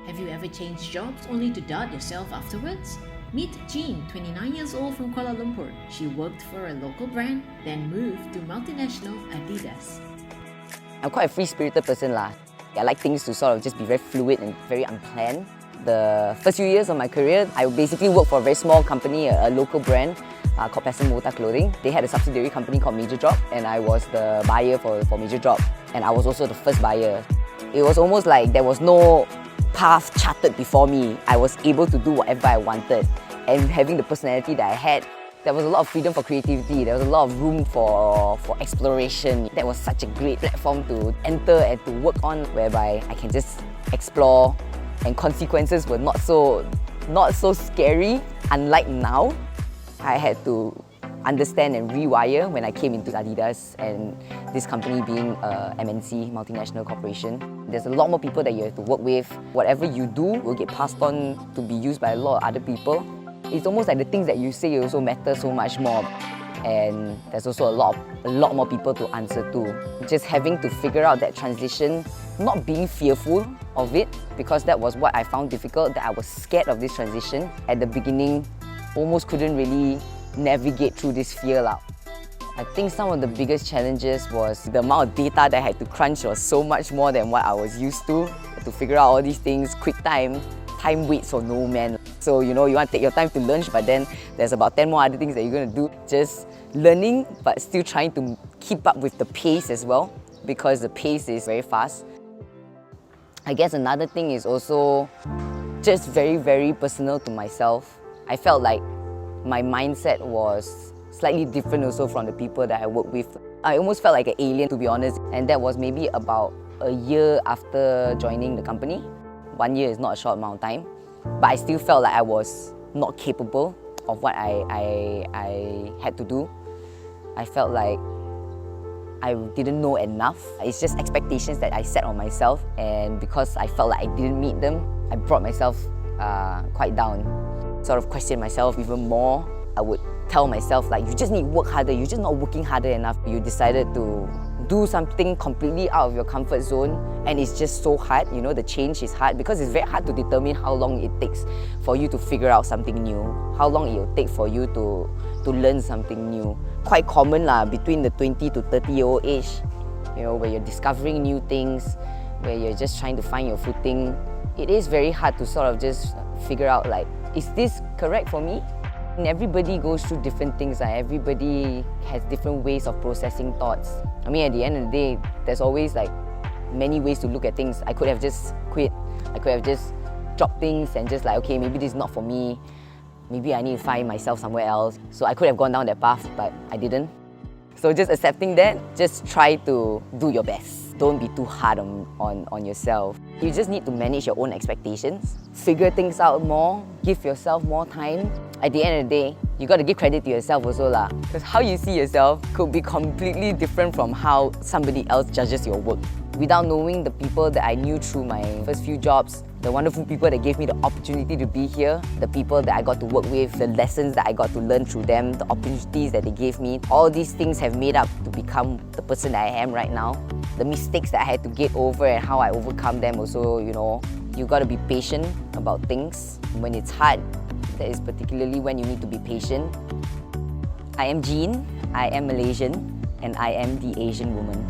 Have you ever changed jobs only to doubt yourself afterwards? Meet Jean, 29 years old from Kuala Lumpur. She worked for a local brand, then moved to multinational Adidas. I'm quite a free-spirited person lah. I like things to sort of just be very fluid and very unplanned. The first few years of my career, I basically worked for a very small company, a local brand called Passion Mota Clothing. They had a subsidiary company called Major Drop, and I was the buyer for Major Drop. And I was also the first buyer. It was almost like there was no path charted before me. I was able to do whatever I wanted. And having the personality that I had, there was a lot of freedom for creativity. There was a lot of room for exploration. That was such a great platform to enter and to work on, whereby I can just explore, and consequences were not so scary. Unlike now, I had to understand and rewire when I came into Adidas, and this company being a MNC, multinational corporation. There's a lot more people that you have to work with. Whatever you do will get passed on to be used by a lot of other people. It's almost like the things that you say also matter so much more. And there's also a lot more people to answer to. Just having to figure out that transition, not being fearful of it, because that was what I found difficult, that I was scared of this transition. At the beginning, almost couldn't really navigate through this fear. I think some of the biggest challenges was the amount of data that I had to crunch was so much more than what I was used to figure out all these things, quick time waits for no man. So, you know, you want to take your time to lunch, but then there's about 10 more other things that you're going to do. Just learning, but still trying to keep up with the pace as well, because the pace is very fast. I guess another thing is also just very, very personal to myself. I felt like my mindset was slightly different also from the people that I work with. I almost felt like an alien, to be honest, and that was maybe about a year after joining the company. 1 year is not a short amount of time, but I still felt like I was not capable of what I had to do. I felt like I didn't know enough. It's just expectations that I set on myself, and because I felt like I didn't meet them, I brought myself quite down. Sort of questioned myself even more. I would tell myself like, you just need to work harder, you're just not working harder enough. You decided to do something completely out of your comfort zone, and it's just so hard. You know, the change is hard because it's very hard to determine how long it takes for you to figure out something new, how long it will take for you to learn something new. Quite common between the 20 to 30-year-old age, you know, where you're discovering new things, where you're just trying to find your footing. It is very hard to sort of just figure out like, is this correct for me? And everybody goes through different things. Everybody has different ways of processing thoughts. I mean, at the end of the day, there's always like many ways to look at things. I could have just quit. I could have just dropped things and just like, okay, maybe this is not for me. Maybe I need to find myself somewhere else. So I could have gone down that path, but I didn't. So just accepting that, just try to do your best. Don't be too hard on yourself. You just need to manage your own expectations, figure things out more, give yourself more time. At the end of the day, you got to give credit to yourself also lah. Because how you see yourself could be completely different from how somebody else judges your work. Without knowing the people that I knew through my first few jobs, the wonderful people that gave me the opportunity to be here, the people that I got to work with, the lessons that I got to learn through them, the opportunities that they gave me, all these things have made up to become the person that I am right now. The mistakes that I had to get over and how I overcome them also, you know, you got to be patient about things. When it's hard, that is particularly when you need to be patient. I am Jean, I am Malaysian, and I am the Asian woman.